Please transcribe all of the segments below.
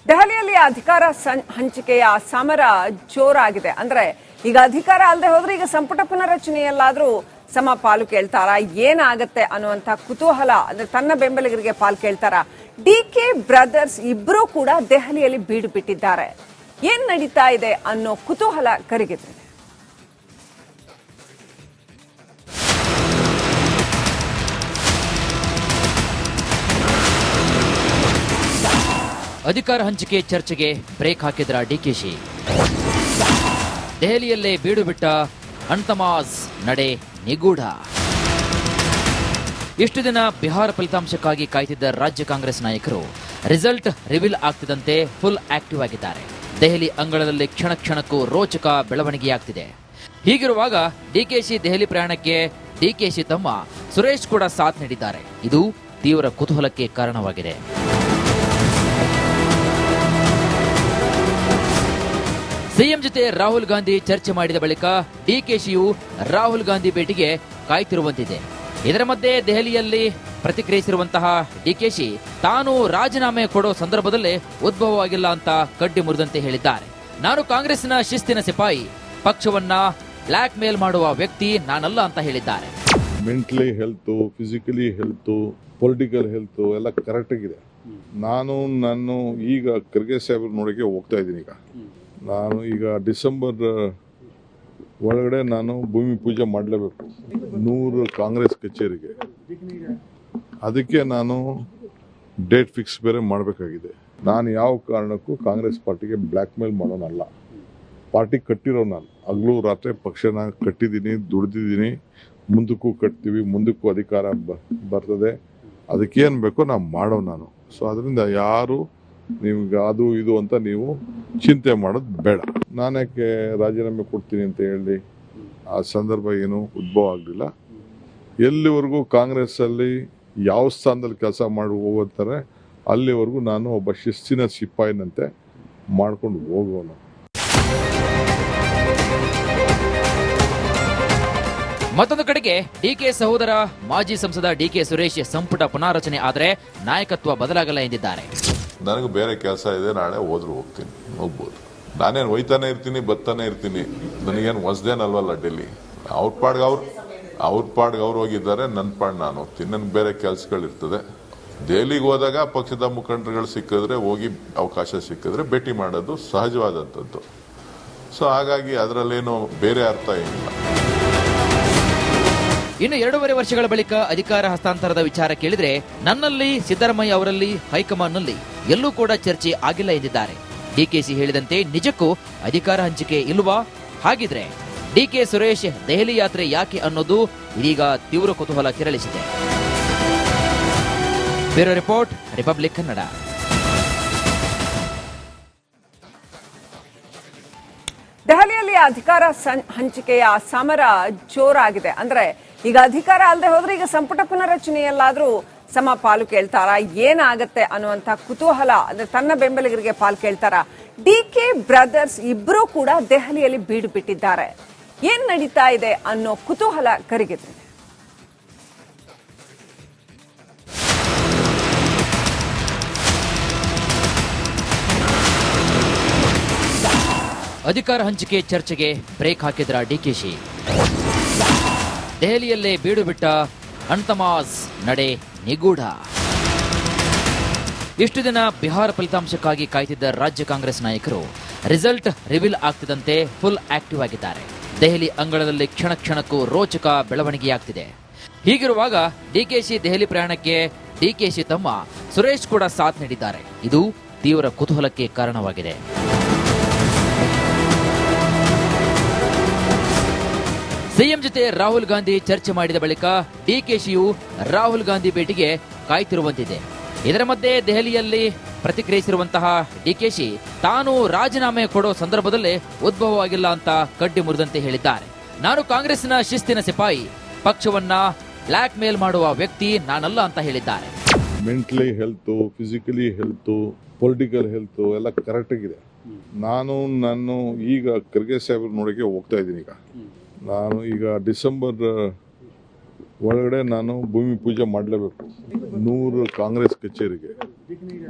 ದೆಹಲಿಯಲ್ಲಿ ಅಧಿಕಾರ ಹಂಚಿಕೆಯ ಸಮರ ಜೋರಾಗಿದೆ. ಅಂದ್ರೆ ಈಗ ಅಧಿಕಾರ ಅಲ್ಲದೆ ಹೋದ್ರೆ ಈಗ ಸಂಪುಟ ಪುನರಚನೆಯಲ್ಲಾದ್ರೂ ಸಮ ಪಾಲು ಕೇಳ್ತಾರಾ, ಏನಾಗತ್ತೆ ಅನ್ನುವಂತ ಕುತೂಹಲ, ಅಂದ್ರೆ ತನ್ನ ಬೆಂಬಲಿಗರಿಗೆ ಪಾಲು ಕೇಳ್ತಾರಾ. ಡಿಕೆ ಬ್ರದರ್ಸ್ ಇಬ್ರು ಕೂಡ ದೆಹಲಿಯಲ್ಲಿ ಬೀಡು ಬಿಟ್ಟಿದ್ದಾರೆ. ಏನ್ ನಡೀತಾ ಇದೆ ಅನ್ನೋ ಕುತೂಹಲ ಕರಗಿದೆ. ಅಧಿಕಾರ ಹಂಚಿಕೆ ಚರ್ಚೆಗೆ ಬ್ರೇಕ್ ಹಾಕಿದ್ರ ಡಿಕೆಶಿ. ದೆಹಲಿಯಲ್ಲೇ ಬೀಡು ಬಿಟ್ಟ ಅಣ್ತಮಾಸ್ ನಡೆ ನಿಗೂಢ. ಇಷ್ಟು ದಿನ ಬಿಹಾರ ಫಲಿತಾಂಶಕ್ಕಾಗಿ ಕಾಯ್ತಿದ್ದ ರಾಜ್ಯ ಕಾಂಗ್ರೆಸ್ ನಾಯಕರು ರಿಸಲ್ಟ್ ರಿವೀಲ್ ಆಗ್ತಿದ್ದಂತೆ ಫುಲ್ ಆಕ್ಟಿವ್ ಆಗಿದ್ದಾರೆ. ದೆಹಲಿ ಅಂಗಳದಲ್ಲಿ ಕ್ಷಣ ಕ್ಷಣಕ್ಕೂ ರೋಚಕ ಬೆಳವಣಿಗೆಯಾಗ್ತಿದೆ. ಹೀಗಿರುವಾಗ ಡಿಕೆಶಿ ದೆಹಲಿ ಪ್ರಯಾಣಕ್ಕೆ ಡಿಕೆಶಿ ತಮ್ಮ ಸುರೇಶ್ ಕೂಡ ಸಾಥ್ ನೀಡಿದ್ದಾರೆ. ಇದು ತೀವ್ರ ಕುತೂಹಲಕ್ಕೆ ಕಾರಣವಾಗಿದೆ. ಸಿಎಂ ಜೊತೆ ರಾಹುಲ್ ಗಾಂಧಿ ಚರ್ಚೆ ಮಾಡಿದ ಬಳಿಕ ಡಿಕೆಶಿಯು ರಾಹುಲ್ ಗಾಂಧಿ ಭೇಟಿಗೆ ಕಾಯ್ತಿರುವಂತಿದೆ. ಇದರ ಮಧ್ಯೆ ದೆಹಲಿಯಲ್ಲಿ ಪ್ರತಿಕ್ರಿಯಿಸಿರುವಂತಹ ಡಿಕೆಶಿ ತಾನು ರಾಜೀನಾಮೆ ಕೊಡೋ ಸಂದರ್ಭದಲ್ಲೇ ಉದ್ಭವವಾಗಿಲ್ಲ ಅಂತ ಕಡ್ಡಿ ಮುರಿದಂತೆ ಹೇಳಿದ್ದಾರೆ. ನಾನು ಕಾಂಗ್ರೆಸ್ನ ಶಿಸ್ತಿನ ಸಿಪಾಯಿ, ಪಕ್ಷವನ್ನ ಬ್ಲಾಕ್ ಮೇಲ್ ಮಾಡುವ ವ್ಯಕ್ತಿ ನಾನಲ್ಲ ಅಂತ ಹೇಳಿದ್ದಾರೆ. Mentally health, physically health, political health ಎಲ್ಲ ಕರೆಕ್ಟ್ ಆಗಿದೆ. ನಾನು ಈಗ ಖರ್ಗೆ ಸಾಹೇಬ್ರ ನೋಡಕ್ಕೆ ಹೋಗ್ತಾ ಇದ್ದೀನಿ. ನಾನು ಈಗ ಡಿಸೆಂಬರ್ ಒಳಗಡೆ ನಾನು ಭೂಮಿ ಪೂಜೆ ಮಾಡಲೇಬೇಕು 100 ಕಾಂಗ್ರೆಸ್ ಕಚೇರಿಗೆ. ಅದಕ್ಕೆ ನಾನು ಡೇಟ್ ಫಿಕ್ಸ್ ಬೇರೆ ಮಾಡಬೇಕಾಗಿದೆ. ನಾನು ಯಾವ ಕಾರಣಕ್ಕೂ ಕಾಂಗ್ರೆಸ್ ಪಾರ್ಟಿಗೆ ಬ್ಲ್ಯಾಕ್ ಮೇಲ್ ಮಾಡೋನಲ್ಲ. ಪಾರ್ಟಿ ಕಟ್ಟಿರೋ ನಾನು ಹಗಲು ರಾತ್ರಿ ಪಕ್ಷನ ಕಟ್ಟಿದ್ದೀನಿ, ದುಡ್ದಿದ್ದೀನಿ, ಮುಂದಕ್ಕೂ ಕಟ್ತೀವಿ, ಮುಂದಕ್ಕೂ ಅಧಿಕಾರ ಬರ್ತದೆ. ಅದಕ್ಕೇನು ಬೇಕೋ ನಾವು ಮಾಡೋ ನಾನು. ಸೊ ಅದರಿಂದ ಯಾರು ನಿಮ್ಗೆ ಅದು ಇದು ಅಂತ ನೀವು ಚಿಂತೆ ಮಾಡೋದು ಬೇಡ. ನಾನ್ಯಾಕೆ ರಾಜೀನಾಮೆ ಕೊಡ್ತೀನಿ ಅಂತ ಹೇಳಿ ಆ ಸಂದರ್ಭ ಏನು ಉದ್ಭವ ಆಗಲಿಲ್ಲ. ಎಲ್ಲಿವರೆಗೂ ಕಾಂಗ್ರೆಸ್ ಅಲ್ಲಿ ಯಾವ ಸ್ಥಾನದಲ್ಲಿ ಕೆಲಸ ಮಾಡಿ ಹೋಗ್ತಾರೆ ಅಲ್ಲಿವರೆಗೂ ನಾನು ಒಬ್ಬ ಶಿಸ್ತಿನ ಸಿಪಾಯಿನಂತೆ ಮಾಡ್ಕೊಂಡು ಹೋಗೋನು. ಮತ್ತೊಂದು ಕಡೆಗೆ ಡಿಕೆ ಸಹೋದರ ಮಾಜಿ ಸಂಸದ ಡಿಕೆ ಸುರೇಶ್ ಸಂಪುಟ ಪುನಾರಚನೆ ಆದರೆ ನಾಯಕತ್ವ ಬದಲಾಗಲ್ಲ ಎಂದಿದ್ದಾರೆ. ನನಗೆ ಬೇರೆ ಕೆಲಸ ಇದೆ, ನಾಳೆ ಹೋದ್ರು ಹೋಗ್ಬೋದು. ನಾನೇನು ಒಯ್ತಾನೆ ಇರ್ತೀನಿ, ಬರ್ತಾನೆ ಇರ್ತೀನಿ. ನನಗೇನು ಹೊಸದೇನಲ್ವಲ್ಲ ಡೆಲ್ಲಿ. ಅವ್ರ ಪಾಡ್ಗೆ ಅವ್ರು ಹೋಗಿದ್ದಾರೆ, ನನ್ನ ಪಾಡ್ ನಾನು ಹೋಗ್ತೀನಿ. ನನ್ಗೆ ಬೇರೆ ಕೆಲಸಗಳಿರ್ತದೆ. ದೆಹಲಿಗೆ ಹೋದಾಗ ಪಕ್ಷದ ಮುಖಂಡರುಗಳು ಸಿಕ್ಕಿದ್ರೆ, ಹೋಗಿ ಅವಕಾಶ ಸಿಕ್ಕಿದ್ರೆ ಭೇಟಿ ಮಾಡೋದು ಸಹಜವಾದಂಥದ್ದು. ಸೊ ಹಾಗಾಗಿ ಅದರಲ್ಲೇನು ಬೇರೆ ಅರ್ಥ ಏನಿಲ್ಲ. ಇನ್ನು 2.5 ವರ್ಷಗಳ ಬಳಿಕ ಅಧಿಕಾರ ಹಸ್ತಾಂತರದ ವಿಚಾರ ಕೇಳಿದ್ರೆ ನನ್ನಲ್ಲಿ, ಸಿದ್ದರಾಮಯ್ಯ ಅವರಲ್ಲಿ, ಹೈಕಮಾಂಡ್ನಲ್ಲಿ ಎಲ್ಲೂ ಕೂಡ ಚರ್ಚೆ ಆಗಿಲ್ಲ ಎಂದಿದ್ದಾರೆ. ಡಿಕೆಶಿ ಹೇಳಿದಂತೆ ನಿಜಕ್ಕೂ ಅಧಿಕಾರ ಹಂಚಿಕೆ ಇಲ್ವಾ? ಹಾಗಿದ್ರೆ ಡಿಕೆ ಸುರೇಶ್ ದೆಹಲಿ ಯಾತ್ರೆ ಯಾಕೆ ಅನ್ನೋದು ಇದೀಗ ತೀವ್ರ ಕುತೂಹಲ ಕೆರಳಿಸಿದೆ. Bureau report, Republic Kannada. ದೆಹಲಿಯಲ್ಲಿ ಅಧಿಕಾರ ಹಂಚಿಕೆಯ ಸಮರ ಜೋರಾಗಿದೆ. ಅಂದ್ರೆ ಈಗ ಅಧಿಕಾರ ಅಲ್ಲದೆ ಹೋದ್ರೆ ಈಗ ಸಂಪುಟ ಪುನರಚನೆಯಲ್ಲಾದ್ರೂ ಸಮ ಪಾಲು ಕೇಳ್ತಾರಾ, ಏನಾಗತ್ತೆ ಅನ್ನುವಂತ ಕುತೂಹಲ, ಅಂದ್ರೆ ತನ್ನ ಬೆಂಬಲಿಗರಿಗೆ ಪಾಲು ಕೇಳ್ತಾರಾ. ಡಿಕೆ ಬ್ರದರ್ಸ್ ಇಬ್ರು ಕೂಡ ದೆಹಲಿಯಲ್ಲಿ ಬೀಡು ಬಿಟ್ಟಿದ್ದಾರೆ. ಏನ್ ನಡೀತಾ ಇದೆ ಅನ್ನೋ ಕುತೂಹಲ ಕರಗಿದೆ. ಅಧಿಕಾರ ಹಂಚಿಕೆ ಚರ್ಚೆಗೆ ಬ್ರೇಕ್ ಹಾಕಿದ್ರ ಡಿಕೆಶಿ. ದೆಹಲಿಯಲ್ಲೇ ಬೀಡು ಬಿಟ್ಟ ಅಣ್ತಮಾಸ್ ನಡೆ ನಿಗೂಢ. ಇಷ್ಟು ದಿನ ಬಿಹಾರ ಫಲಿತಾಂಶಕ್ಕಾಗಿ ಕಾಯ್ತಿದ್ದ ರಾಜ್ಯ ಕಾಂಗ್ರೆಸ್ ನಾಯಕರು ರಿಸಲ್ಟ್ ರಿವೀಲ್ ಆಗ್ತಿದ್ದಂತೆ ಫುಲ್ ಆಕ್ಟಿವ್ ಆಗಿದ್ದಾರೆ. ದೆಹಲಿ ಅಂಗಳದಲ್ಲಿ ಕ್ಷಣ ಕ್ಷಣಕ್ಕೂ ರೋಚಕ ಬೆಳವಣಿಗೆಯಾಗ್ತಿದೆ. ಹೀಗಿರುವಾಗ ಡಿಕೆಶಿ ದೆಹಲಿ ಪ್ರಯಾಣಕ್ಕೆ ಡಿಕೆಶಿ ತಮ್ಮ ಸುರೇಶ್ ಕೂಡ ಸಾಥ್ ನೀಡಿದ್ದಾರೆ. ಇದು ತೀವ್ರ ಕುತೂಹಲಕ್ಕೆ ಕಾರಣವಾಗಿದೆ. ಸಿಎಂ ಜೊತೆ ರಾಹುಲ್ ಗಾಂಧಿ ಚರ್ಚೆ ಮಾಡಿದ ಬಳಿಕ ಡಿಕೆಶಿಯು ರಾಹುಲ್ ಗಾಂಧಿ ಭೇಟಿಗೆ ಕಾಯ್ತಿರುವಂತಿದೆ. ಇದರ ಮಧ್ಯೆ ದೆಹಲಿಯಲ್ಲಿ ಪ್ರತಿಕ್ರಿಯಿಸಿರುವಂತಹ ಡಿಕೆಶಿ ತಾನು ರಾಜೀನಾಮೆ ಕೊಡೋ ಸಂದರ್ಭದಲ್ಲೇ ಉದ್ಭವವಾಗಿಲ್ಲ ಅಂತ ಕಡ್ಡಿ ಮುರಿದಂತೆ ಹೇಳಿದ್ದಾರೆ. ನಾನು ಕಾಂಗ್ರೆಸ್ನ ಶಿಸ್ತಿನ ಸಿಪಾಯಿ, ಪಕ್ಷವನ್ನ ಬ್ಲಾಕ್ ಮೇಲ್ ಮಾಡುವ ವ್ಯಕ್ತಿ ನಾನಲ್ಲ ಅಂತ ಹೇಳಿದ್ದಾರೆ. Mentally health, physically health, political health ಎಲ್ಲ ಕರೆಕ್ಟ್ ಆಗಿದೆ. ನಾನು ಈಗ ಖರ್ಗೆ ಸಾಹೇಬ್ರ ನೋಡಕ್ಕೆ ಹೋಗ್ತಾ ಇದ್ದೀನಿ. ನಾನು ಈಗ ಡಿಸೆಂಬರ್ ಒಳಗಡೆ ನಾನು ಭೂಮಿ ಪೂಜೆ ಮಾಡಲೇಬೇಕು 100 ಕಾಂಗ್ರೆಸ್ ಕಚೇರಿಗೆ.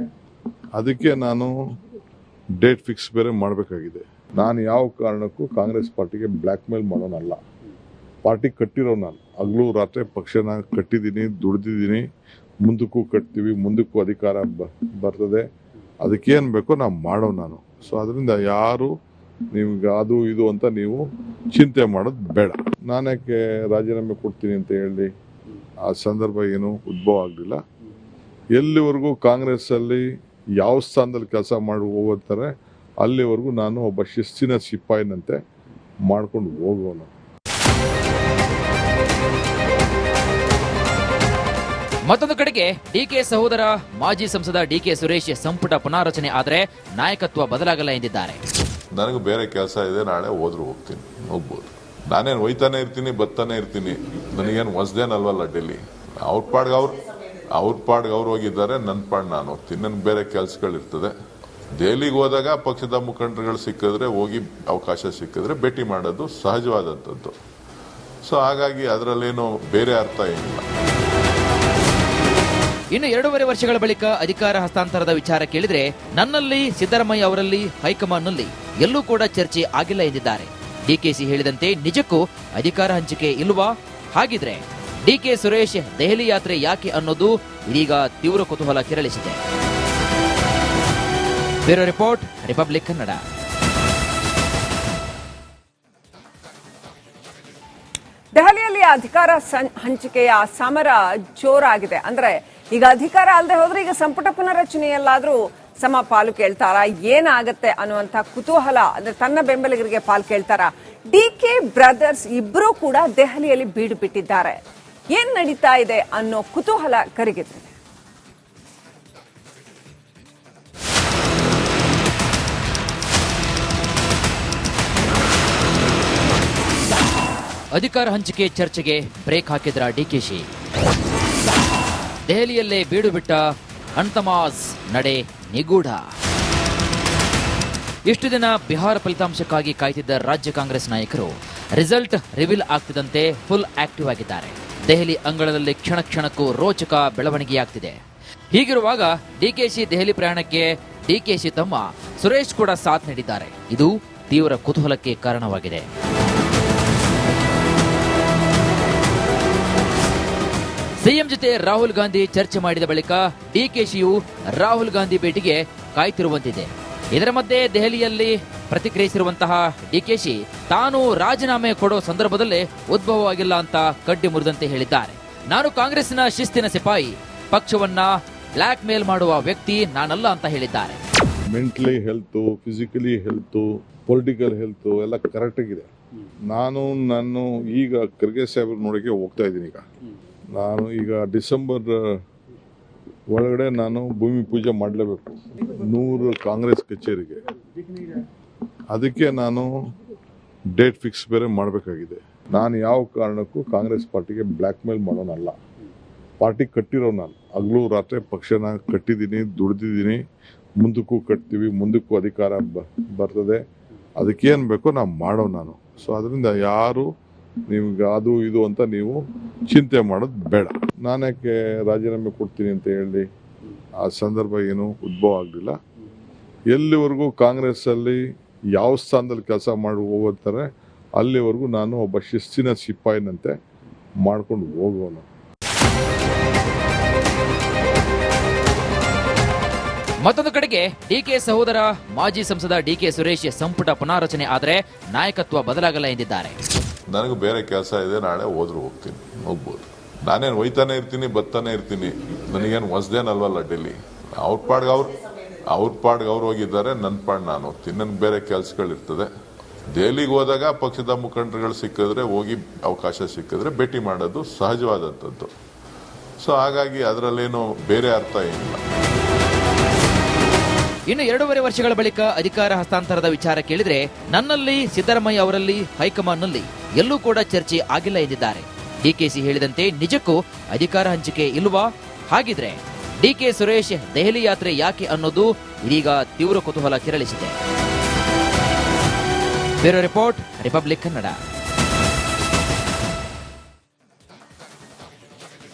ಅದಕ್ಕೆ ನಾನು ಡೇಟ್ ಫಿಕ್ಸ್ ಬೇರೆ ಮಾಡಬೇಕಾಗಿದೆ. ನಾನು ಯಾವ ಕಾರಣಕ್ಕೂ ಕಾಂಗ್ರೆಸ್ ಪಾರ್ಟಿಗೆ ಬ್ಲ್ಯಾಕ್ ಮೇಲ್ ಮಾಡೋನಲ್ಲ. ಪಾರ್ಟಿ ಕಟ್ಟಿರೋ ನಾನು ಹಗಲು ರಾತ್ರಿ ಪಕ್ಷನ ಕಟ್ಟಿದ್ದೀನಿ, ದುಡ್ದಿದ್ದೀನಿ, ಮುಂದಕ್ಕೂ ಕಟ್ತೀವಿ, ಮುಂದಕ್ಕೂ ಅಧಿಕಾರ ಬರ್ತದೆ. ಅದಕ್ಕೇನು ಬೇಕೋ ನಾವು ಮಾಡೋ ನಾನು. ಸೊ ಅದರಿಂದ ಯಾರು ನಿಮ್ಗೆ ಅದು ಇದು ಅಂತ ನೀವು ಚಿಂತೆ ಮಾಡೋದು ಬೇಡ. ನಾನ್ಯಾಕೆ ರಾಜೀನಾಮೆ ಕೊಡ್ತೀನಿ ಅಂತ ಹೇಳಿ ಆ ಸಂದರ್ಭ ಏನು ಉದ್ಭವ ಆಗಲಿಲ್ಲ. ಎಲ್ಲಿವರೆಗೂ ಕಾಂಗ್ರೆಸ್ಸಲ್ಲಿ ಯಾವ ಸ್ಥಾನದಲ್ಲಿ ಕೆಲಸ ಮಾಡಿ ಹೋಗ್ತಾರೆ ಅಲ್ಲಿವರೆಗೂ ನಾನು ಒಬ್ಬ ಶಿಸ್ತಿನ ಸಿಪಾಯಿನಂತೆ ಮಾಡ್ಕೊಂಡು ಹೋಗೋನು. ಮತ್ತೊಂದು ಕಡೆಗೆ ಡಿಕೆ ಸಹೋದರ ಮಾಜಿ ಸಂಸದ ಡಿಕೆ ಸುರೇಶ್ ಸಂಪುಟ ಪುನಾರಚನೆ ಆದರೆ ನಾಯಕತ್ವ ಬದಲಾಗಲ್ಲ ಎಂದಿದ್ದಾರೆ. ನನಗೆ ಬೇರೆ ಕೆಲಸ ಇದೆ, ನಾಳೆ ಹೋದ್ರು ಹೋಗ್ಬೋದು. ನಾನೇನು ಹೋಯ್ತಾನೆ ಇರ್ತೀನಿ, ಬರ್ತಾನೆ ಇರ್ತೀನಿ. ನನಗೇನು ಹೊಸದೇನಲ್ವಲ್ಲ ಡೆಲ್ಲಿ. ಅವ್ರ ಪಾಡ್ಗೆ ಅವ್ರು ಹೋಗಿದ್ದಾರೆ, ನನ್ನ ಪಾಡ್ ನಾನು ಹೋಗ್ತೀನಿ. ನನ್ಗೆ ಬೇರೆ ಕೆಲಸಗಳಿರ್ತದೆ. ದೆಹಲಿಗೆ ಹೋದಾಗ ಪಕ್ಷದ ಮುಖಂಡರುಗಳು ಸಿಕ್ಕಿದ್ರೆ, ಹೋಗಿ ಅವಕಾಶ ಸಿಕ್ಕಿದ್ರೆ ಭೇಟಿ ಮಾಡೋದು ಸಹಜವಾದಂಥದ್ದು. ಸೊ ಹಾಗಾಗಿ ಅದರಲ್ಲೇನು ಬೇರೆ ಅರ್ಥ ಏನಿಲ್ಲ. ಇನ್ನು 2.5 ವರ್ಷಗಳ ಬಳಿಕ ಅಧಿಕಾರ ಹಸ್ತಾಂತರದ ವಿಚಾರ ಕೇಳಿದ್ರೆ ನನ್ನಲ್ಲಿ, ಸಿದ್ದರಾಮಯ್ಯ ಅವರಲ್ಲಿ, ಹೈಕಮಾಂಡ್ನಲ್ಲಿ ಎಲ್ಲೂ ಕೂಡ ಚರ್ಚೆ ಆಗಿಲ್ಲ ಎಂದಿದ್ದಾರೆ. ಡಿಕೆಶಿ ಹೇಳಿದಂತೆ ನಿಜಕ್ಕೂ ಅಧಿಕಾರ ಹಂಚಿಕೆ ಇಲ್ವಾ? ಹಾಗಿದ್ರೆ ಡಿಕೆ ಸುರೇಶ್ ದೆಹಲಿ ಯಾತ್ರೆ ಯಾಕೆ ಅನ್ನೋದು ಇದೀಗ ತೀವ್ರ ಕುತೂಹಲ ಕೆರಳಿಸಿದೆ. Bureau report, Republic Kannada. ದೆಹಲಿಯಲ್ಲಿ ಅಧಿಕಾರ ಹಂಚಿಕೆಯ ಸಮರ ಜೋರಾಗಿದೆ. ಅಂದ್ರೆ ಈಗ ಅಧಿಕಾರ ಅಲ್ಲದೆ ಹೋದ್ರೆ ಈಗ ಸಂಪುಟ ಪುನರಚನೆಯಲ್ಲಾದ್ರೂ ಸಮ ಪಾಲು ಕೇಳ್ತಾರ, ಏನಾಗತ್ತೆ ಅನ್ನುವಂತ ಕುತೂಹಲ, ಅಂದ್ರೆ ತನ್ನ ಬೆಂಬಲಿಗರಿಗೆ ಪಾಲು ಕೇಳ್ತಾರ. ಡಿಕೆ ಬ್ರದರ್ಸ್ ಇಬ್ಬರೂ ಕೂಡ ದೆಹಲಿಯಲ್ಲಿ ಬೀಡು ಬಿಟ್ಟಿದ್ದಾರೆ. ಏನ್ ನಡೀತಾ ಇದೆ ಅನ್ನೋ ಕುತೂಹಲ ಕರಗಿದೆ. ಅಧಿಕಾರ ಹಂಚಿಕೆ ಚರ್ಚೆಗೆ ಬ್ರೇಕ್ ಹಾಕಿದ್ರ ಡಿಕೆಶಿ. ದೆಹಲಿಯಲ್ಲೇ ಬೀಡು ಬಿಟ್ಟ ಅಣ್ತಮಾಸ್ ನಡೆ ನಿಗೂಢ. ಇಷ್ಟು ದಿನ ಬಿಹಾರ ಫಲಿತಾಂಶಕ್ಕಾಗಿ ಕಾಯ್ತಿದ್ದ ರಾಜ್ಯ ಕಾಂಗ್ರೆಸ್ ನಾಯಕರು ರಿಸಲ್ಟ್ ರಿವೀಲ್ ಆಗ್ತಿದ್ದಂತೆ ಫುಲ್ ಆಕ್ಟಿವ್ ಆಗಿದ್ದಾರೆ. ದೆಹಲಿ ಅಂಗಳದಲ್ಲಿ ಕ್ಷಣ ಕ್ಷಣಕ್ಕೂ ರೋಚಕ ಬೆಳವಣಿಗೆಯಾಗ್ತಿದೆ. ಹೀಗಿರುವಾಗ ಡಿಕೆಶಿ ದೆಹಲಿ ಪ್ರಯಾಣಕ್ಕೆ ಡಿಕೆಶಿ ತಮ್ಮ ಸುರೇಶ್ ಕೂಡ ಸಾಥ್ ನೀಡಿದ್ದಾರೆ. ಇದು ತೀವ್ರ ಕುತೂಹಲಕ್ಕೆ ಕಾರಣವಾಗಿದೆ. ಸಿಎಂ ಜೊತೆ ರಾಹುಲ್ ಗಾಂಧಿ ಚರ್ಚೆ ಮಾಡಿದ ಬಳಿಕ ಡಿಕೆಶಿಯು ರಾಹುಲ್ ಗಾಂಧಿ ಭೇಟಿಗೆ ಕಾಯ್ತಿರುವಂತಿದೆ. ಇದರ ಮಧ್ಯೆ ದೆಹಲಿಯಲ್ಲಿ ಪ್ರತಿಕ್ರಿಯಿಸಿರುವಂತಹ ಡಿಕೆಶಿ ತಾನು ರಾಜೀನಾಮೆ ಕೊಡೋ ಸಂದರ್ಭದಲ್ಲೇ ಉದ್ಭವವಾಗಿಲ್ಲ ಅಂತ ಕಡ್ಡಿ ಮುರಿದಂತೆ ಹೇಳಿದ್ದಾರೆ. ನಾನು ಕಾಂಗ್ರೆಸ್ನ ಶಿಸ್ತಿನ ಸಿಪಾಯಿ, ಪಕ್ಷವನ್ನ ಬ್ಲಾಕ್ ಮೇಲ್ ಮಾಡುವ ವ್ಯಕ್ತಿ ನಾನಲ್ಲ ಅಂತ ಹೇಳಿದ್ದಾರೆ. Mentally health, physically health, political health ಎಲ್ಲ ಕರೆಕ್ಟ್ ಆಗಿದೆ. ನಾನು ಈಗ ಖರ್ಗೆ ಸಾಹೇಬ್ರ ನೋಡಕ್ಕೆ ಹೋಗ್ತಾ ಇದ್ದೀನಿ. ನಾನು ಈಗ ಡಿಸೆಂಬರ್ ಒಳಗಡೆ ನಾನು ಭೂಮಿ ಪೂಜೆ ಮಾಡಲೇಬೇಕು 100 ಕಾಂಗ್ರೆಸ್ ಕಚೇರಿಗೆ. ಅದಕ್ಕೆ ನಾನು ಡೇಟ್ ಫಿಕ್ಸ್ ಬೇರೆ ಮಾಡಬೇಕಾಗಿದೆ. ನಾನು ಯಾವ ಕಾರಣಕ್ಕೂ ಕಾಂಗ್ರೆಸ್ ಪಾರ್ಟಿಗೆ ಬ್ಲ್ಯಾಕ್ ಮೇಲ್ ಮಾಡೋನಲ್ಲ. ಪಾರ್ಟಿ ಕಟ್ಟಿರೋ ನಾನು ಹಗಲು ರಾತ್ರಿ ಪಕ್ಷನ ಕಟ್ಟಿದ್ದೀನಿ, ದುಡ್ದಿದ್ದೀನಿ, ಮುಂದಕ್ಕೂ ಕಟ್ತೀವಿ, ಮುಂದಕ್ಕೂ ಅಧಿಕಾರ ಬರ್ತದೆ. ಅದಕ್ಕೇನು ಬೇಕೋ ನಾವು ಮಾಡೋ ನಾನು. ಸೊ ಅದರಿಂದ ಯಾರು ನಿಮ್ಗೆ ಅದು ಇದು ಅಂತ ನೀವು ಚಿಂತೆ ಮಾಡೋದು ಬೇಡ. ನಾನ್ಯಾಕೆ ರಾಜೀನಾಮೆ ಕೊಡ್ತೀನಿ ಅಂತ ಹೇಳಿ ಆ ಸಂದರ್ಭ ಏನು ಉದ್ಭವ ಆಗಲಿಲ್ಲ. ಎಲ್ಲಿವರೆಗೂ ಕಾಂಗ್ರೆಸ್ಸಲ್ಲಿ ಯಾವ ಸ್ಥಾನದಲ್ಲಿ ಕೆಲಸ ಮಾಡಿ ಹೋಗ್ತಾರೆ ಅಲ್ಲಿವರೆಗೂ ನಾನು ಒಬ್ಬ ಶಿಸ್ತಿನ ಸಿಪಾಯಿನಂತೆ ಮಾಡ್ಕೊಂಡು ಹೋಗೋನು. ಮತ್ತೊಂದು ಕಡೆಗೆ ಡಿಕೆ ಸಹೋದರ ಮಾಜಿ ಸಂಸದ ಡಿಕೆ ಸುರೇಶ್ ಸಂಪುಟ ಪುನಾರಚನೆ ಆದರೆ ನಾಯಕತ್ವ ಬದಲಾಗಲ್ಲ ಎಂದಿದ್ದಾರೆ. ನನಗೆ ಬೇರೆ ಕೆಲಸ ಇದೆ, ನಾಳೆ ಹೋದ್ರು ಹೋಗ್ಬೋದು. ನಾನೇನು ಹೋಯ್ತಾನೆ ಇರ್ತೀನಿ, ಬರ್ತಾನೆ ಇರ್ತೀನಿ. ನನಗೇನು ಹೊಸದೇನಲ್ವಲ್ಲ ಡೆಲ್ಲಿ. ಅವ್ರ ಪಾಡ್ಗೆ ಅವ್ರು ಹೋಗಿದ್ದಾರೆ, ನನ್ನ ಪಾಡ್ ನಾನು ಹೋಗ್ತೀನಿ. ನನ್ಗೆ ಬೇರೆ ಕೆಲಸಗಳಿರ್ತದೆ. ದೆಹಲಿಗೆ ಹೋದಾಗ ಪಕ್ಷದ ಮುಖಂಡರುಗಳು ಸಿಕ್ಕಿದ್ರೆ, ಹೋಗಿ ಅವಕಾಶ ಸಿಕ್ಕಿದ್ರೆ ಭೇಟಿ ಮಾಡೋದು ಸಹಜವಾದಂಥದ್ದು. ಸೊ ಹಾಗಾಗಿ ಅದರಲ್ಲೇನು ಬೇರೆ ಅರ್ಥ ಏನಿಲ್ಲ. ಇನ್ನು 2.5 ವರ್ಷಗಳ ಬಳಿಕ ಅಧಿಕಾರ ಹಸ್ತಾಂತರದ ವಿಚಾರ ಕೇಳಿದ್ರೆ ನನ್ನಲ್ಲಿ, ಸಿದ್ದರಾಮಯ್ಯ ಅವರಲ್ಲಿ, ಹೈಕಮಾಂಡ್ನಲ್ಲಿ ಎಲ್ಲೂ ಕೂಡ ಚರ್ಚೆ ಆಗಿಲ್ಲ ಎಂದಿದ್ದಾರೆ. ಡಿಕೆಶಿ ಹೇಳಿದಂತೆ ನಿಜಕ್ಕೂ ಅಧಿಕಾರ ಹಂಚಿಕೆ ಇಲ್ವಾ? ಹಾಗಿದ್ರೆ ಡಿಕೆ ಸುರೇಶ್ ದೆಹಲಿ ಯಾತ್ರೆ ಯಾಕೆ ಅನ್ನೋದು ಇದೀಗ ತೀವ್ರ ಕುತೂಹಲ ಕೆರಳಿಸಿದೆ. Bureau report, Republic Kannada.